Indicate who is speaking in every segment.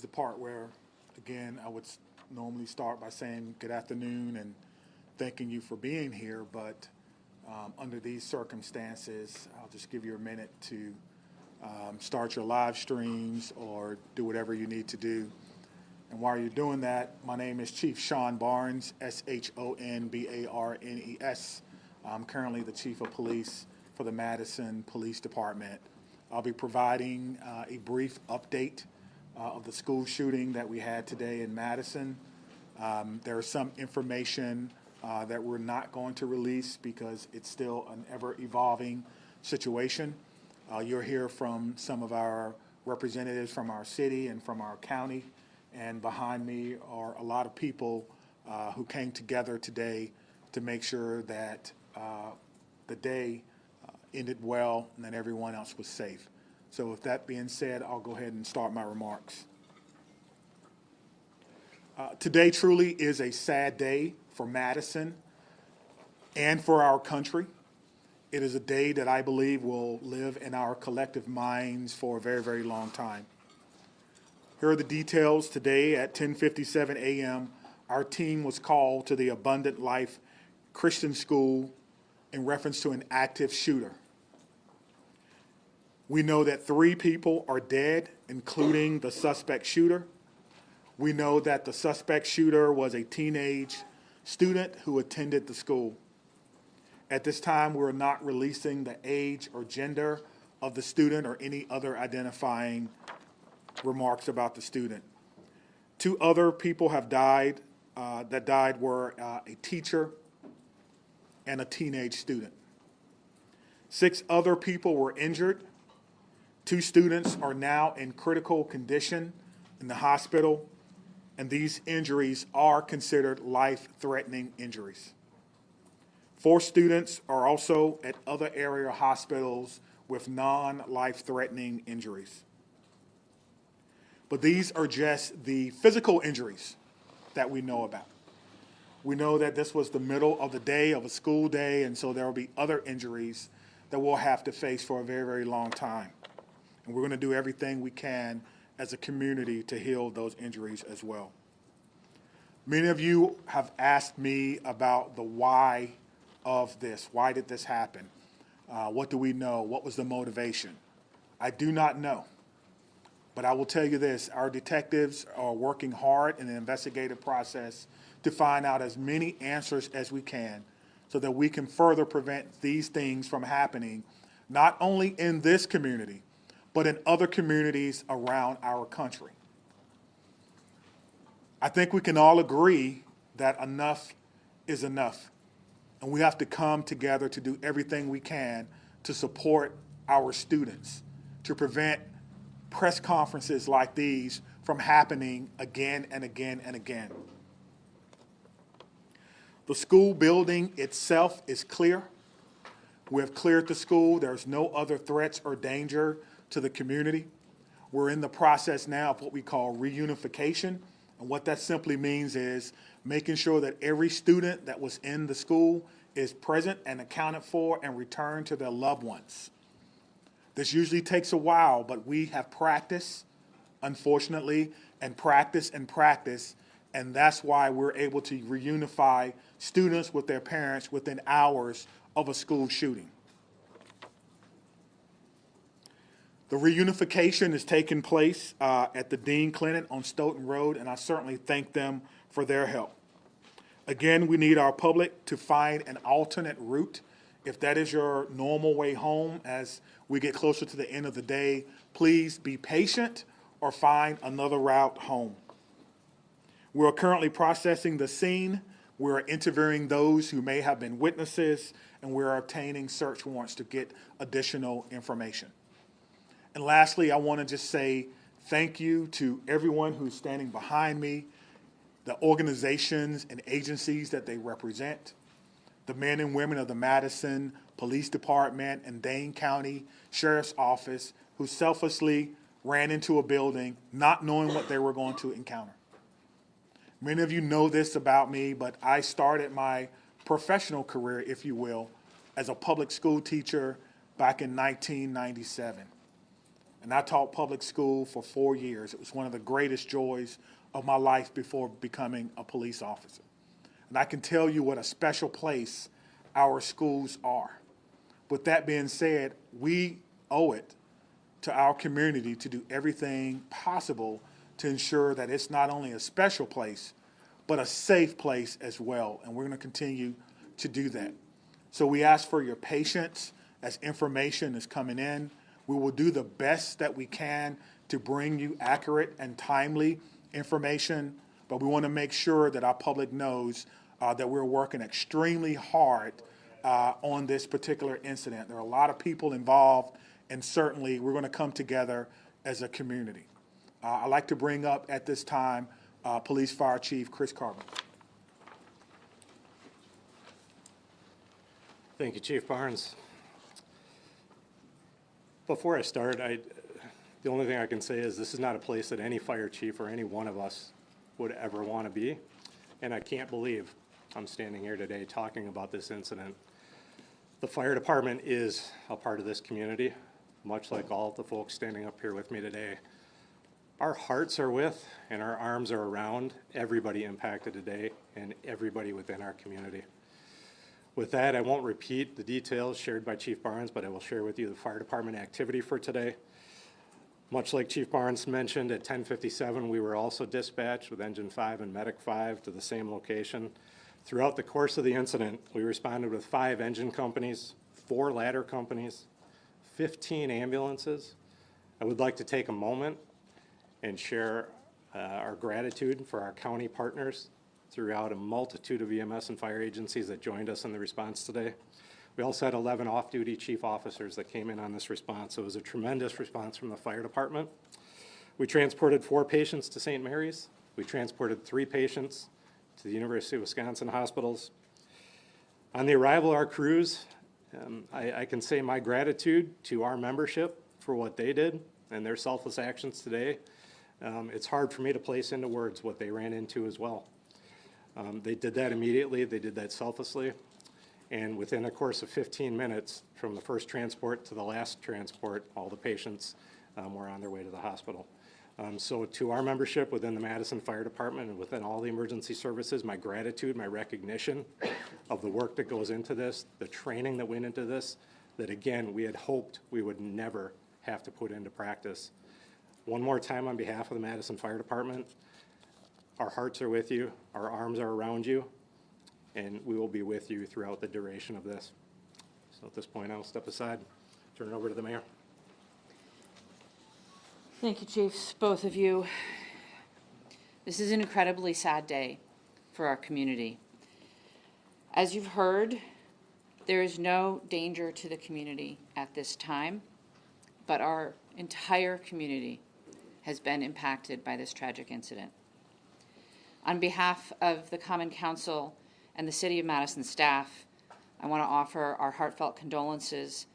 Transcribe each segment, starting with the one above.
Speaker 1: the part where, again, I would normally start by saying good afternoon and thanking you for being here, but under these circumstances, I'll just give you a minute to start your live streams or do whatever you need to do. And while you're doing that, my name is Chief Sean Barnes, S-H-O-N-B-A-R-N-E-S. I'm currently the Chief of Police for the Madison Police Department. I'll be providing a brief update of the school shooting that we had today in Madison. There is some information that we're not going to release because it's still an ever-evolving situation. You'll hear from some of our representatives from our city and from our county. And behind me are a lot of people who came together today to make sure that the day ended well and that everyone else was safe. So with that being said, I'll go ahead and start my remarks. Today truly is a sad day for Madison and for our country. It is a day that I believe will live in our collective minds for a very, very long time. Here are the details. Today at 10:57 a.m., our team was called to the Abundant Life Christian School in reference to an active shooter. We know that 3 people are dead, including the suspect shooter. We know that the suspect shooter was a teenage student who attended the school. At this time, we're not releasing the age or gender of the student or any other identifying remarks about the student. 2 other people have died. That died were a teacher and a teenage student. 6 other people were injured. 2 students are now in critical condition in the hospital, and these injuries are considered life-threatening injuries. 4 students are also at other area hospitals with non-life-threatening injuries. But these are just the physical injuries that we know about. We know that this was the middle of the day, of a school day, and so there will be other injuries that we'll have to face for a very, very long time. And we're going to do everything we can as a community to heal those injuries as well. Many of you have asked me about the why of this. Why did this happen? What do we know? What was the motivation? I do not know. But I will tell you this, our detectives are working hard in the investigative process to find out as many answers as we can so that we can further prevent these things from happening, not only in this community, but in other communities around our country. I think we can all agree that enough is enough, and we have to come together to do everything we can to support our students, to prevent press conferences like these from happening again and again and again. The school building itself is clear. We have cleared the school. There's no other threats or danger to the community. We're in the process now of what we call reunification. And what that simply means is making sure that every student that was in the school is present and accounted for and returned to their loved ones. This usually takes a while, but we have practiced, unfortunately, and practice, and that's why we're able to reunify students with their parents within hours of a school shooting. The reunification is taking place at the Dean Clinic on Stoughton Road, and I certainly thank them for their help. Again, we need our public to find an alternate route. If that is your normal way home as we get closer to the end of the day, please be patient or find another route home. We're currently processing the scene. We're interviewing those who may have been witnesses, and we're obtaining search warrants to get additional information. And lastly, I want to just say thank you to everyone who's standing behind me, the organizations and agencies that they represent, the men and women of the Madison Police Department and Dane County Sheriff's Office who selflessly ran into a building not knowing what they were going to encounter. Many of you know this about me, but I started my professional career, if you will, as a public school teacher back in 1997. And I taught public school for 4 years. It was one of the greatest joys of my life before becoming a police officer. And I can tell you what a special place our schools are. With that being said, we owe it to our community to do everything possible to ensure that it's not only a special place, but a safe place as well. And we're going to continue to do that. So we ask for your patience as information is coming in. We will do the best that we can to bring you accurate and timely information, but we want to make sure that our public knows that we're working extremely hard on this particular incident. There are a lot of people involved, and certainly we're going to come together as a community. I'd like to bring up at this time Police Fire Chief Chris Carvin.
Speaker 2: Thank you, Chief Barnes. Before I start, the only thing I can say is this is not a place that any fire chief or any one of us would ever want to be, and I can't believe I'm standing here today talking about this incident. The fire department is a part of this community, much like all of the folks standing up here with me today. Our hearts are with and our arms are around everybody impacted today and everybody within our community. With that, I won't repeat the details shared by Chief Barnes, but I will share with you the fire department activity for today. Much like Chief Barnes mentioned, at 10:57, we were also dispatched with Engine 5 and Medic 5 to the same location. Throughout the course of the incident, we responded with 5 engine companies, 4 ladder companies, 15 ambulances. I would like to take a moment and share our gratitude for our county partners throughout a multitude of EMS and fire agencies that joined us in the response today. We also had 11 off-duty chief officers that came in on this response, so it was a tremendous response from the fire department. We transported 4 patients to St. Mary's. We transported 3 patients to the University of Wisconsin hospitals. On the arrival of our crews, I can say my gratitude to our membership for what they did and their selfless actions today. It's hard for me to place into words what they ran into as well. They did that immediately, they did that selflessly, and within a course of 15 minutes, from the first transport to the last transport, all the patients were on their way to the hospital. So to our membership within the Madison Fire Department and within all the emergency services, my gratitude, my recognition of the work that goes into this, the training that went into this, that again, we had hoped we would never have to put into practice. One more time on behalf of the Madison Fire Department, our hearts are with you, our arms are around you, and we will be with you throughout the duration of this. So at this point, I'll step aside, turn it over to the mayor.
Speaker 3: Thank you, Chiefs, both of you. This is an incredibly sad day for our community. As you've heard, there is no danger to the community at this time, but our entire community has been impacted by this tragic incident. On behalf of the Common Council and the City of Madison staff, I want to offer our heartfelt condolences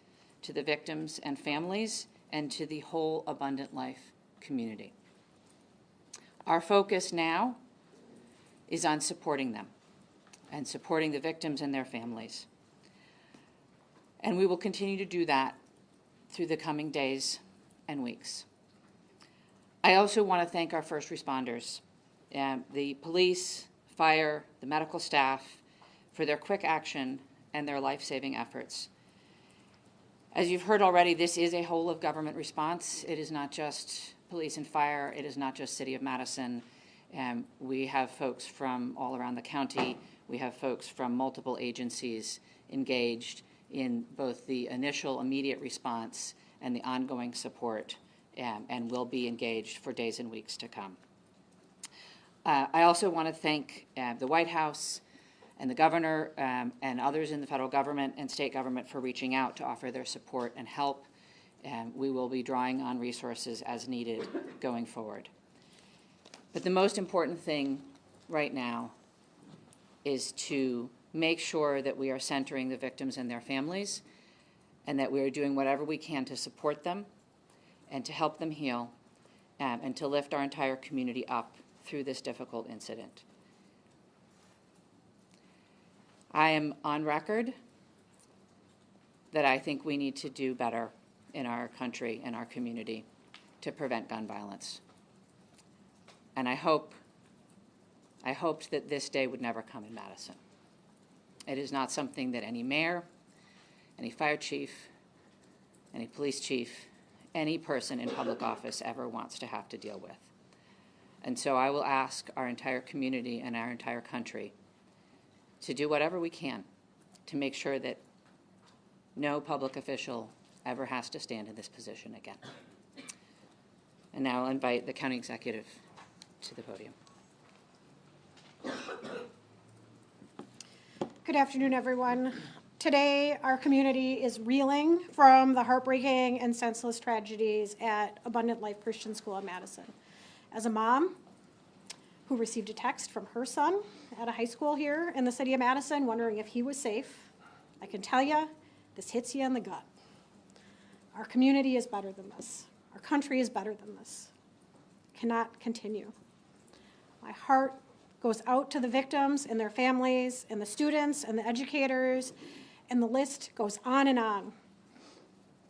Speaker 3: to the victims and families and to the whole Abundant Life community. Our focus now is on supporting them and supporting the victims and their families. And we will continue to do that through the coming days and weeks. I also want to thank our first responders, the police, fire, the medical staff, for their quick action and their life-saving efforts. As you've heard already, this is a whole of government response. It is not just police and fire. It is not just City of Madison. We have folks from all around the county. We have folks from multiple agencies engaged in both the initial immediate response and the ongoing support, and will be engaged for days and weeks to come. I also want to thank the White House and the governor and others in the federal government and state government for reaching out to offer their support and help. We will be drawing on resources as needed going forward. But the most important thing right now is to make sure that we are centering the victims and their families, and that we are doing whatever we can to support them and to help them heal, and to lift our entire community up through this difficult incident. I am on record that I think we need to do better in our country and our community. to prevent gun violence. And I hoped that this day would never come in Madison. It is not something that any mayor, any fire chief, any police chief, any person in public office ever wants to have to deal with. And so I will ask our entire community and our entire country to do whatever we can to make sure that no public official ever has to stand in this position again. And now I'll invite the county executive to the podium.
Speaker 4: Good afternoon, everyone. Today, our community is reeling from the heartbreaking and senseless tragedies at Abundant Life Christian School in Madison. As a mom who received a text from her son at a high school here in the city of Madison wondering if he was safe, I can tell you, this hits you in the gut. Our community is better than this. Our country is better than this. Cannot continue. My heart goes out to the victims and their families and the students and the educators, and the list goes on and on.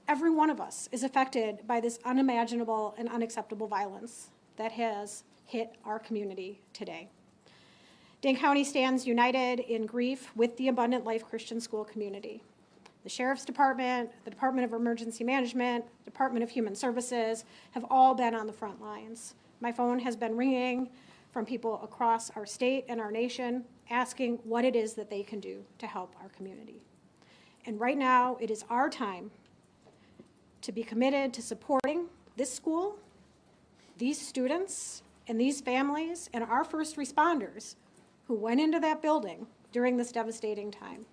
Speaker 4: Every one of us is affected by this unimaginable and unacceptable violence that has hit our community today. Dane County stands united in grief with the Abundant Life Christian School community. The Sheriff's Department, the Department of Emergency Management, Department of Human Services have all been on the front lines. My phone has been ringing from people across our state and our nation asking what it is that they can do to help our community. And right now, it is our time to be committed to supporting this school, these students, and these families, and our first responders who went into that building during this devastating time.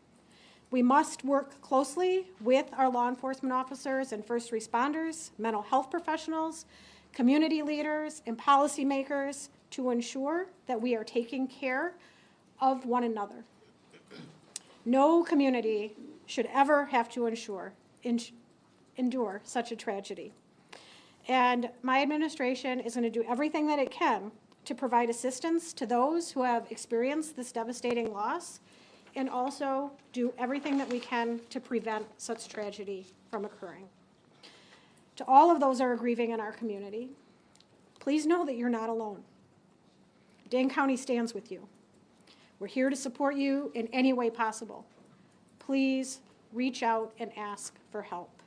Speaker 4: We must work closely with our law enforcement officers and first responders, mental health professionals, community leaders, and policymakers to ensure that we are taking care of one another. No community should ever have to endure such a tragedy. And my administration is going to do everything that it can to provide assistance to those who have experienced this devastating loss, and also do everything that we can to prevent such tragedy from occurring. To all of those who are grieving in our community, please know that you're not alone. Dane County stands with you. We're here to support you in any way possible. Please reach out and ask for help.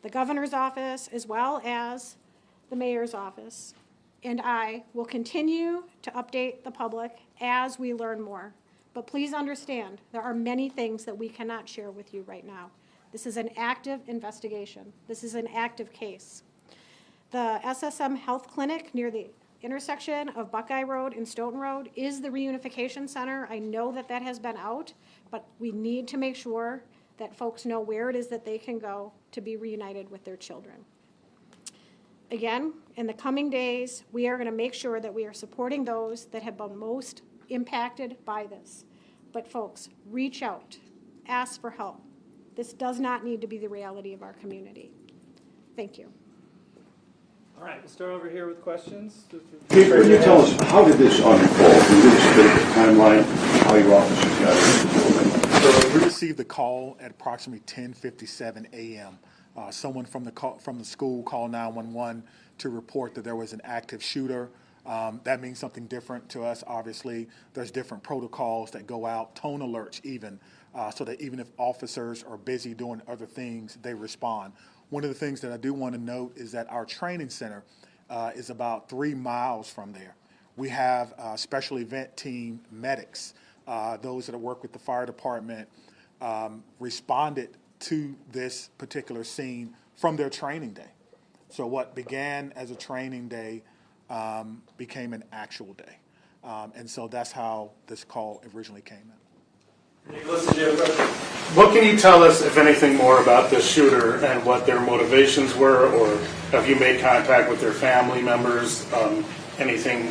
Speaker 4: The governor's office, as well as the mayor's office, and I will continue to update the public as we learn more. But please understand, there are many things that we cannot share with you right now. This is an active investigation. This is an active case. The SSM Health Clinic near the intersection of Buckeye Road and Stoughton Road is the Reunification Center. I know that that has been out, but we need to make sure that folks know where it is that they can go to be reunited with their children. Again, in the coming days, we are going to make sure that we are supporting those that have been most impacted by this. But folks, reach out, ask for help. This does not need to be the reality of our community. Thank you.
Speaker 5: All right, we'll start over here with questions.
Speaker 6: Chief, can you tell us, how did this unfold? Can you give us a bit of a timeline, how your officers got into the building?
Speaker 1: So we received the call at approximately 10:57 a.m. Someone from the school called 911 to report that there was an active shooter. That means something different to us, obviously. There's different protocols that go out, tone alerts even, so that even if officers are busy doing other things, they respond. One of the things that I do want to note is that our training center is about 3 miles from there. We have special event team medics, those that work with the fire department, responded to this particular scene from their training day. So what began as a training day became an actual day. And so that's how this call originally came in.
Speaker 5: What can you tell us, if anything, more about this shooter and what their motivations were, or have you made contact with their family members? Anything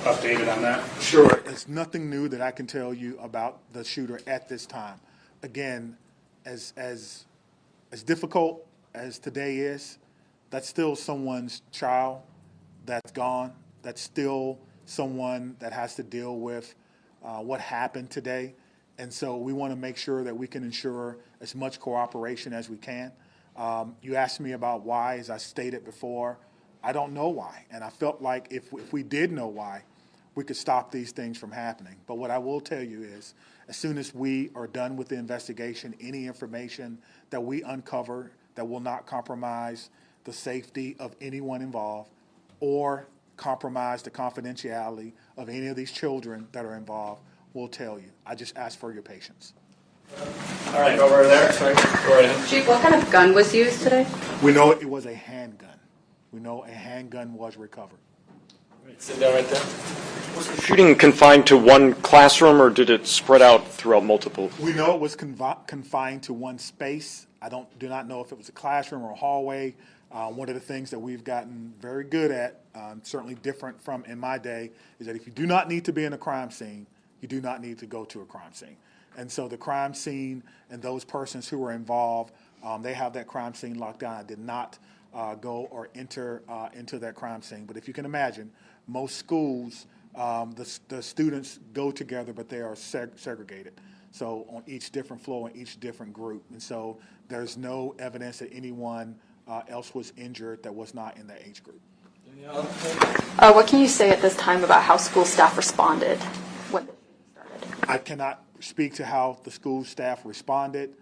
Speaker 5: updated on that?
Speaker 1: Sure. It's nothing new that I can tell you about the shooter at this time. Again, as difficult as today is, that's still someone's child that's gone. That's still someone that has to deal with what happened today. And so we want to make sure that we can ensure as much cooperation as we can. You asked me about why, as I stated before. I don't know why, and I felt like if we did know why, we could stop these things from happening. But what I will tell you is, as soon as we are done with the investigation, any information that we uncover that will not compromise the safety of anyone involved or compromise the confidentiality of any of these children that are involved, we'll tell you. I just ask for your patience.
Speaker 7: All right, over there. Sorry. Go right ahead.
Speaker 8: Chief, what kind of gun was used today?
Speaker 1: We know it was a handgun. We know a handgun was recovered.
Speaker 7: All right, sit down right there.
Speaker 9: Was the shooting confined to one classroom, or did it spread out throughout multiple?
Speaker 1: We know it was confined to one space. I do not know if it was a classroom or a hallway. One of the things that we've gotten very good at, certainly different from in my day, is that if you do not need to be in a crime scene, you do not need to go to a crime scene. And so the crime scene and those persons who were involved, they have that crime scene locked down. I did not go or enter into that crime scene. But if you can imagine, most schools, the students go together, but they are segregated. So on each different floor, in each different group. And so there's no evidence that anyone else was injured that was not in that age group.
Speaker 8: What can you say at this time about how school staff responded when the shooting started?
Speaker 1: I cannot speak to how the school staff responded.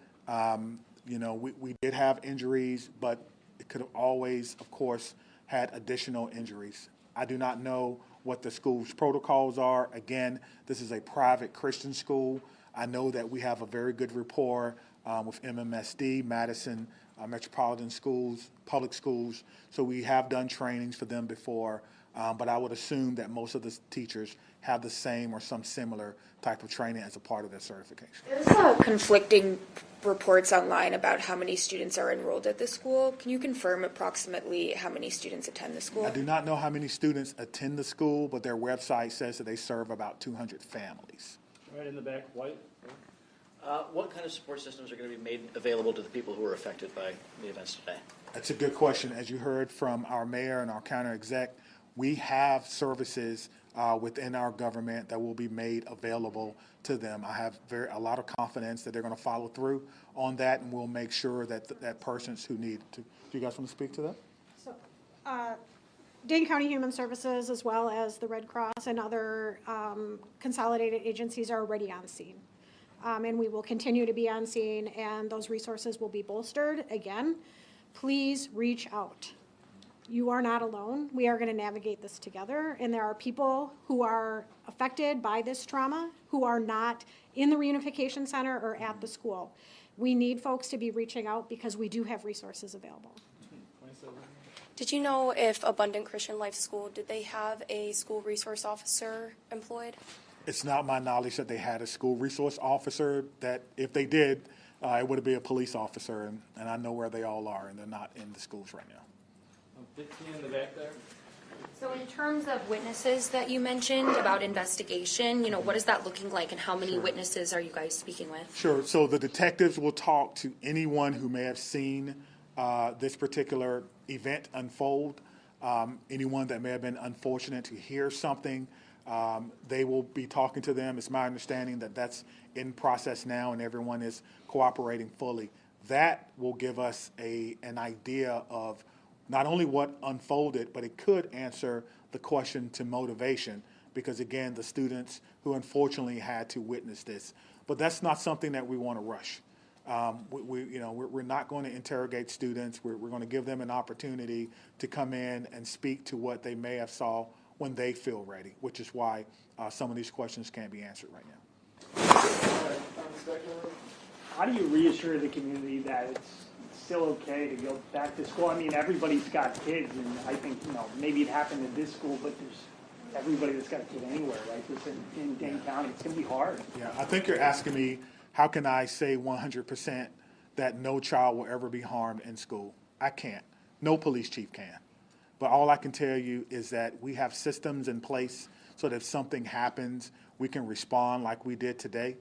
Speaker 1: We did have injuries, but it could have always, of course, had additional injuries. I do not know what the school's protocols are. Again, this is a private Christian school. I know that we have a very good rapport with MMSD, Madison Metropolitan Schools, public schools. So we have done trainings for them before, but I would assume that most of the teachers have the same or some similar type of training as a part of their certification.
Speaker 10: There's conflicting reports online about how many students are enrolled at the school. Can you confirm approximately how many students attend the school?
Speaker 1: I do not know how many students attend the school, but their website says that they serve about 200 families.
Speaker 7: Right in the back, white.
Speaker 11: What kind of support systems are going to be made available to the people who were affected by the events today?
Speaker 1: That's a good question. As you heard from our mayor and our county exec, we have services within our government that will be made available to them. I have a lot of confidence that they're going to follow through on that, and we'll make sure that that persons who need to. Do you guys want to speak to that?
Speaker 4: So, Dane County Human Services, as well as the Red Cross and other consolidated agencies, are already on scene. And we will continue to be on scene, and those resources will be bolstered. Again, please reach out. You are not alone. We are going to navigate this together, and there are people who are affected by this trauma who are not in the Reunification Center or at the school. We need folks to be reaching out because we do have resources available.
Speaker 10: Did you know if Abundant Christian Life School, did they have a school resource officer employed?
Speaker 1: It's not my knowledge that they had a school resource officer. That if they did, it would be a police officer, and I know where they all are, and they're not in the schools right now.
Speaker 7: 15 in the back there.
Speaker 10: So in terms of witnesses that you mentioned about investigation, what is that looking like, and how many witnesses are you guys speaking with?
Speaker 1: Sure. So the detectives will talk to anyone who may have seen this particular event unfold, anyone that may have been unfortunate to hear something. They will be talking to them. It's my understanding that that's in process now, and everyone is cooperating fully. That will give us an idea of not only what unfolded, but it could answer the question to motivation, because again, the students who unfortunately had to witness this. But that's not something that we want to rush. We're not going to interrogate students. We're going to give them an opportunity to come in and speak to what they may have saw when they feel ready, which is why some of these questions can't be answered right now.
Speaker 12: How do you reassure the community that it's still okay to go back to school? I mean, everybody's got kids, and I think, maybe it happened at this school, but there's everybody that's got a kid anywhere, right? This in Dane County, it's going to be hard.
Speaker 1: Yeah, I think you're asking me, how can I say 100% that no child will ever be harmed in school? I can't. No police chief can. But all I can tell you is that we have systems in place so that if something happens, we can respond like we did today.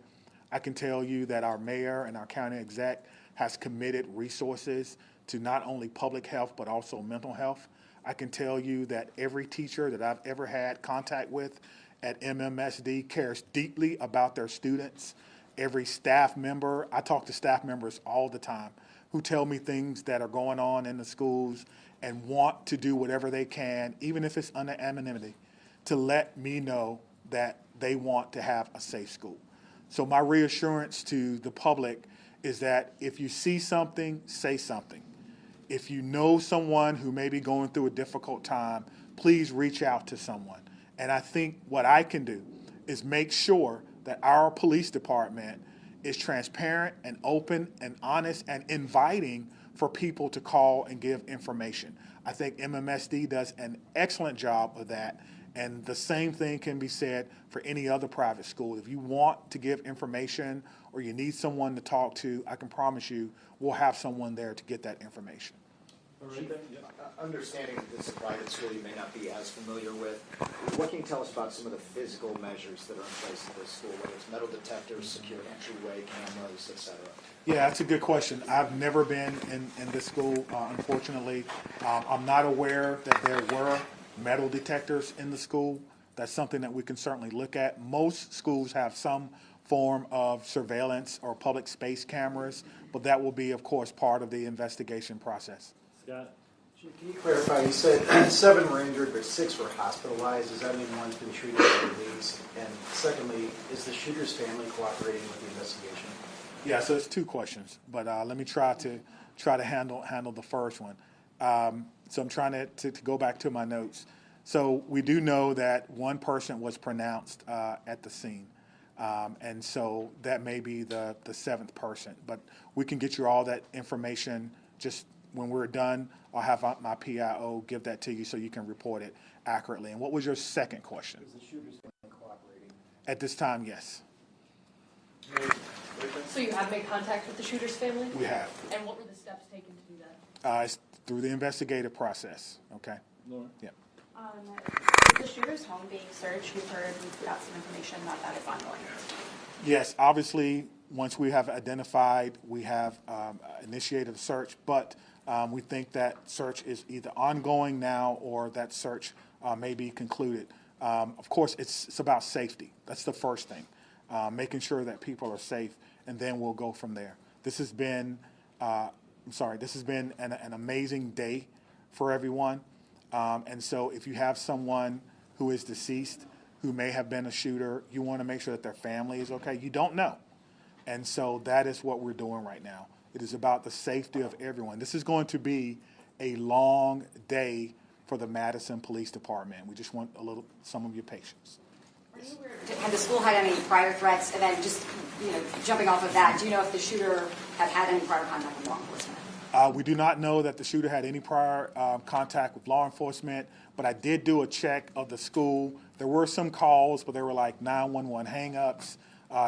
Speaker 1: I can tell you that our mayor and our county exec has committed resources to not only public health, but also mental health. I can tell you that every teacher that I've ever had contact with at MMSD cares deeply about their students. Every staff member, I talk to staff members all the time, who tell me things that are going on in the schools and want to do whatever they can, even if it's under anonymity, to let me know that they want to have a safe school. So my reassurance to the public is that if you see something, say something. If you know someone who may be going through a difficult time, please reach out to someone. And I think what I can do is make sure that our police department is transparent and open and honest and inviting for people to call and give information. I think MMSD does an excellent job of that, and the same thing can be said for any other private school. If you want to give information or you need someone to talk to, I can promise you we'll have someone there to get that information.
Speaker 13: Understanding that this is a private school you may not be as familiar with, what can you tell us about some of the physical measures that are in place at this school, whether it's metal detectors, secure entryway cameras, et cetera?
Speaker 1: Yeah, that's a good question. I've never been in this school, unfortunately. I'm not aware that there were metal detectors in the school. That's something that we can certainly look at. Most schools have some form of surveillance or public space cameras, but that will be, of course, part of the investigation process.
Speaker 12: Scott?
Speaker 13: Chief, can you clarify, you said 7 were injured, but 6 were hospitalized. Does that mean one's been treated or released? And secondly, is the shooter's family cooperating with the investigation?
Speaker 1: Yeah, so it's 2 questions, but let me try to handle the first one. So I'm trying to go back to my notes. So we do know that 1 person was pronounced at the scene, and so that may be the 7th person. But we can get you all that information just when we're done. I'll have my PIO give that to you so you can report it accurately. And what was your second question?
Speaker 13: Is the shooter's family cooperating?
Speaker 1: At this time, yes,
Speaker 14: So you have made contact with the shooter's family?
Speaker 1: we have.
Speaker 14: And what were the steps taken to do that?
Speaker 1: It's through the investigative process. Okay.
Speaker 12: Laura?
Speaker 1: Yeah.
Speaker 8: Is the shooter's home being searched? We've got some information about that is ongoing.
Speaker 1: Yes, obviously, once we have identified, we have initiated a search, but we think that search is either ongoing now or that search may be concluded. Of course, it's about safety. That's the first thing, making sure that people are safe, and then we'll go from there. This has been, this has been an amazing day for everyone. And so if you have someone who is deceased, who may have been a shooter, you want to make sure that their family is okay. You don't know. And so that is what we're doing right now. It is about the safety of everyone. This is going to be a long day for the Madison Police Department. We just want some of your patience.
Speaker 15: Had the school had any prior threats? And then just, jumping off of that, do you know if the shooter had any prior contact with law enforcement?
Speaker 1: We do not know that the shooter had any prior contact with law enforcement, but I did do a check of the school. There were some calls, but they were like 911 hang-ups,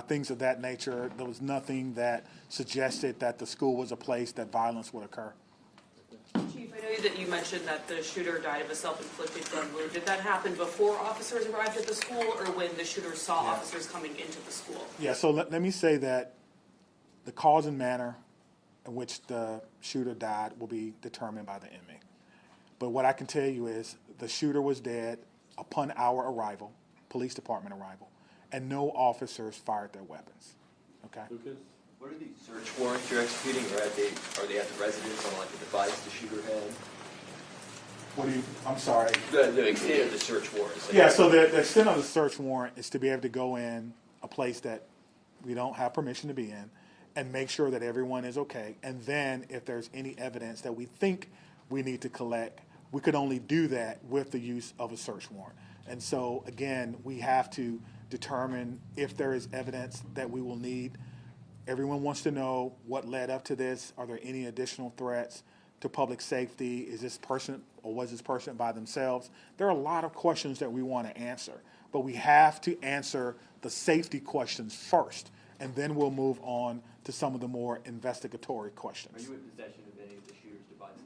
Speaker 1: things of that nature. There was nothing that suggested that the school was a place that violence would occur.
Speaker 14: Chief, I know that you mentioned that the shooter died of a self-inflicted gun wound. Did that happen before officers arrived at the school or when the shooter saw officers coming into the school?
Speaker 1: Yeah, so let me say that the cause and manner in which the shooter died will be determined by the inmate. But what I can tell you is the shooter was dead upon our arrival, police department arrival, and no officers fired their weapons. Okay?
Speaker 12: Lucas?
Speaker 16: What are these search warrants you're executing, or are they at the residence on like the device the shooter had?
Speaker 1: I'm sorry.
Speaker 16: The extent of the search warrants.
Speaker 1: Yeah, so the extent of the search warrant is to be able to go in a place that we don't have permission to be in and make sure that everyone is okay. And then if there's any evidence that we think we need to collect, we could only do that with the use of a search warrant. And so, again, we have to determine if there is evidence that we will need. Everyone wants to know what led up to this. Are there any additional threats to public safety? Is this person or was this person by themselves? There are a lot of questions that we want to answer, but we have to answer the safety questions first, and then we'll move on to some of the more investigatory questions.
Speaker 16: Are you in possession of any of the shooter's devices?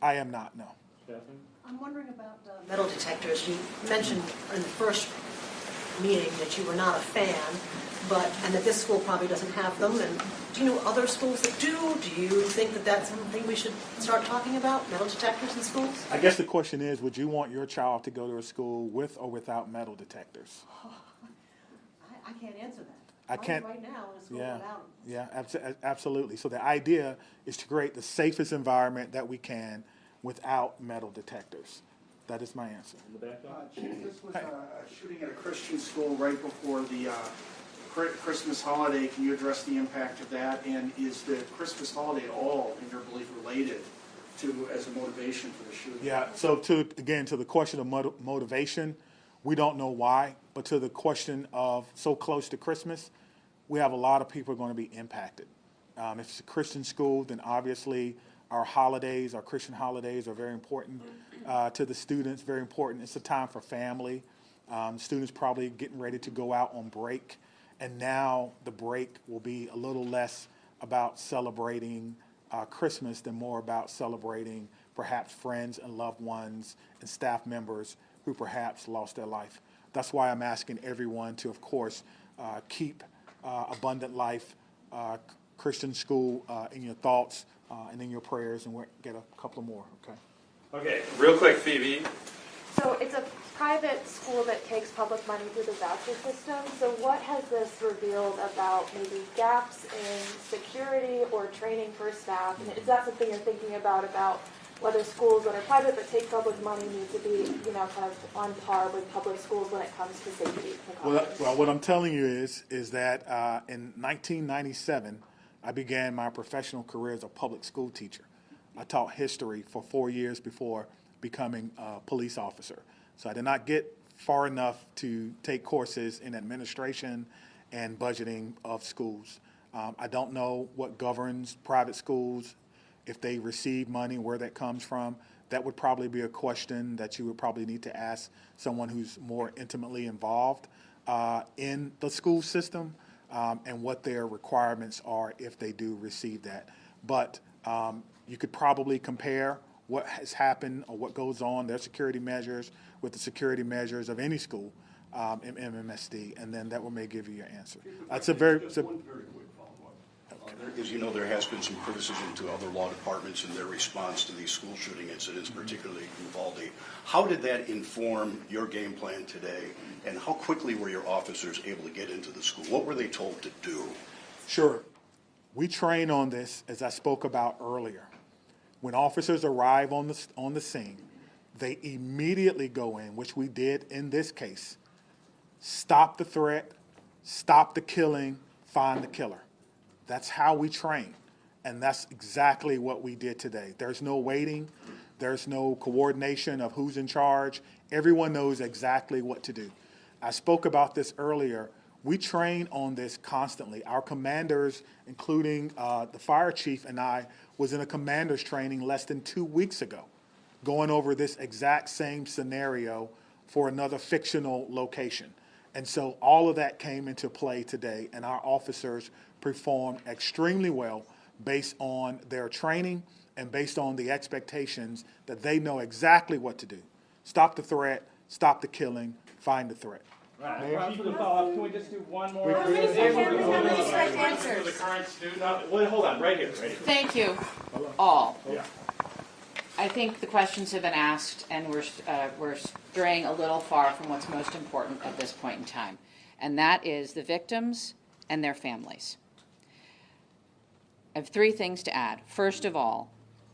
Speaker 1: I am not, no.
Speaker 12: Stephanie?
Speaker 17: I'm wondering about metal detectors. You mentioned in the first meeting that you were not a fan, and that this school probably doesn't have them. And do you know other schools that do? Do you think that that's something we should start talking about, metal detectors in schools?
Speaker 1: I guess the question is, would you want your child to go to a school with or without metal detectors?
Speaker 17: I can't answer that.
Speaker 1: I can't.
Speaker 17: Right now in a school
Speaker 1: Yeah,
Speaker 17: without them.
Speaker 1: yeah, absolutely. So the idea is to create the safest environment that we can without metal detectors. That is my answer.
Speaker 18: Chief, this was a shooting at a Christian school right before the Christmas holiday. Can you address the impact of that? And is the Christmas holiday at all, in your belief, related to as a motivation for the shooting?
Speaker 1: Yeah, so to the question of motivation, we don't know why, but to the question of so close to Christmas, we have a lot of people going to be impacted. If it's a Christian school, then obviously our holidays, our Christian holidays are very important to the students, very important. It's a time for family. Students probably getting ready to go out on break, and now the break will be a little less about celebrating Christmas than more about celebrating perhaps friends and loved ones and staff members who perhaps lost their life. That's why I'm asking everyone to, of course, keep Abundant Life Christian School in your thoughts and in your prayers, and we'll get a couple more, okay?
Speaker 16: Okay, real quick, Phoebe.
Speaker 8: So it's a private school that takes public money through the voucher system. So what has this revealed about maybe gaps in security or training for staff? And is that something you're thinking about whether schools that are private but take public money need to be, kind of on par with public schools when it comes to safety precautions?
Speaker 1: Well, what I'm telling you is that in 1997, I began my professional career as a public school teacher. I taught history for 4 years before becoming a police officer. So I did not get far enough to take courses in administration and budgeting of schools. I don't know what governs private schools, if they receive money, where that comes from. That would probably be a question that you would probably need to ask someone who's more intimately involved in the school system and what their requirements are if they do receive that. But you could probably compare what has happened or what goes on, their security measures, with the security measures of any school in MMSD, and then that may give you your answer. That's a very...
Speaker 6: Just one very quick follow-up. As you know, there has been some criticism to other law departments in their response to these school shooting incidents, particularly Uvalde. How did that inform your game plan today, and how quickly were your officers able to get into the school? What were they told to do?
Speaker 1: Sure. We train on this, as I spoke about earlier. When officers arrive on the scene, they immediately go in, which we did in this case, stop the threat, stop the killing, find the killer. That's how we train, and that's exactly what we did today. There's no waiting. There's no coordination of who's in charge. Everyone knows exactly what to do. I spoke about this earlier. We train on this constantly. Our commanders, including the fire chief and I, was in a commander's training less than 2 weeks ago, going over this exact same scenario for another fictional location. And so all of that came into play today, and our officers performed extremely well based on their training and based on the expectations that they know exactly what to do. Stop the threat, stop the killing, find the threat.
Speaker 7: Right. For the follow-up, can we just do one more?
Speaker 3: How many answers?
Speaker 7: For the current student. Wait, hold on, right here.
Speaker 3: Thank you, all.
Speaker 1: Yeah.
Speaker 3: I think the questions have been asked, and we're straying a little far from what's most important at this point in time, and that is the victims and their families. I have 3 things to add. First of all,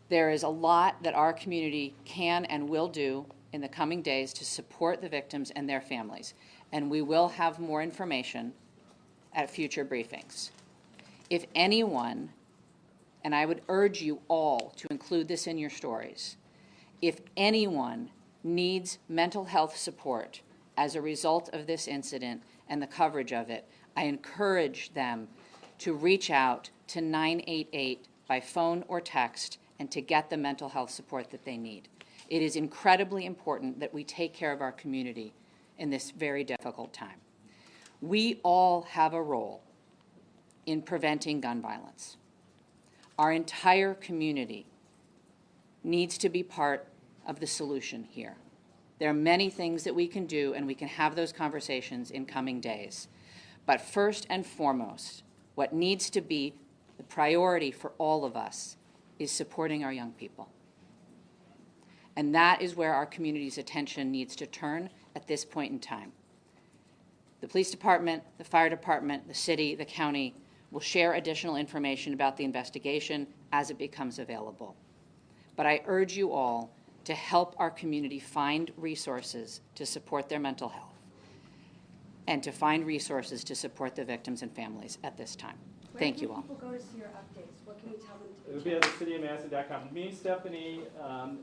Speaker 3: there is a lot that our community can and will do in the coming days to support the victims and their families, and we will have more information at future briefings. If anyone, and I would urge you all to include this in your stories, if anyone needs mental health support as a result of this incident and the coverage of it, I encourage them to reach out to 988 by phone or text and to get the mental health support that they need. It is incredibly important that we take care of our community in this very difficult time. We all have a role in preventing gun violence. Our entire community needs to be part of the solution here. There are many things that we can do, and we can have those conversations in coming days. But first and foremost, what needs to be the priority for all of us is supporting our young people. And that is where our community's attention needs to turn at this point in time. The police department, the fire department, the city, the county will share additional information about the investigation as it becomes available. But I urge you all to help our community find resources to support their mental health and to find resources to support the victims and families at this time. Thank you all.
Speaker 15: Where can people go to see your updates? What can you tell them?
Speaker 7: It would be at thecityofmadison.com. Me, Stephanie,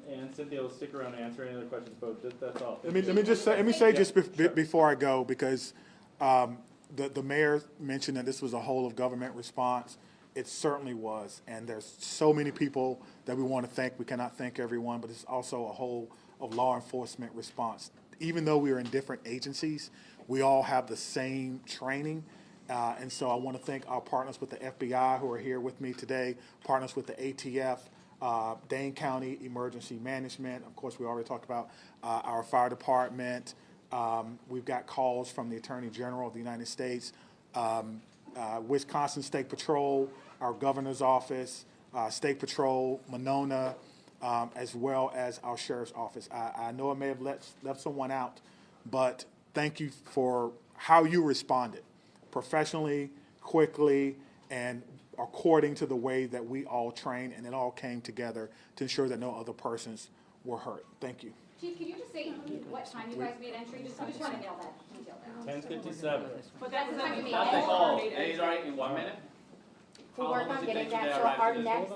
Speaker 7: and Cynthia will stick around and answer any other questions, but that's all.
Speaker 1: Let me say just before I go, because the mayor mentioned that this was a whole of government response. It certainly was, and there's so many people that we want to thank. We cannot thank everyone, but it's also a whole of law enforcement response. Even though we are in different agencies, we all have the same training. And so I want to thank our partners with the FBI who are here with me today, partners with the ATF, Dane County Emergency Management. Of course, we already talked about our fire department. We've got calls from the Attorney General of the United States, Wisconsin State Patrol, our governor's office, State Patrol, Monona, as well as our sheriff's office. I know I may have left someone out, but thank you for how you responded, professionally, quickly, and according to the way that we all trained, and it all came together to ensure that no other persons were hurt. Thank you.
Speaker 15: Chief, can you just say what time you guys made entry? I just want to nail that detail down.
Speaker 7: 10:57.
Speaker 15: But that's the time you made
Speaker 7: Nothing.
Speaker 15: entry.
Speaker 7: Days, all right, in 1 minute?
Speaker 15: We'll
Speaker 7: How
Speaker 15: work
Speaker 7: long
Speaker 15: on
Speaker 7: does it
Speaker 15: getting
Speaker 7: take you
Speaker 15: that,
Speaker 7: to
Speaker 15: so
Speaker 7: arrive
Speaker 15: our
Speaker 7: to this?
Speaker 15: next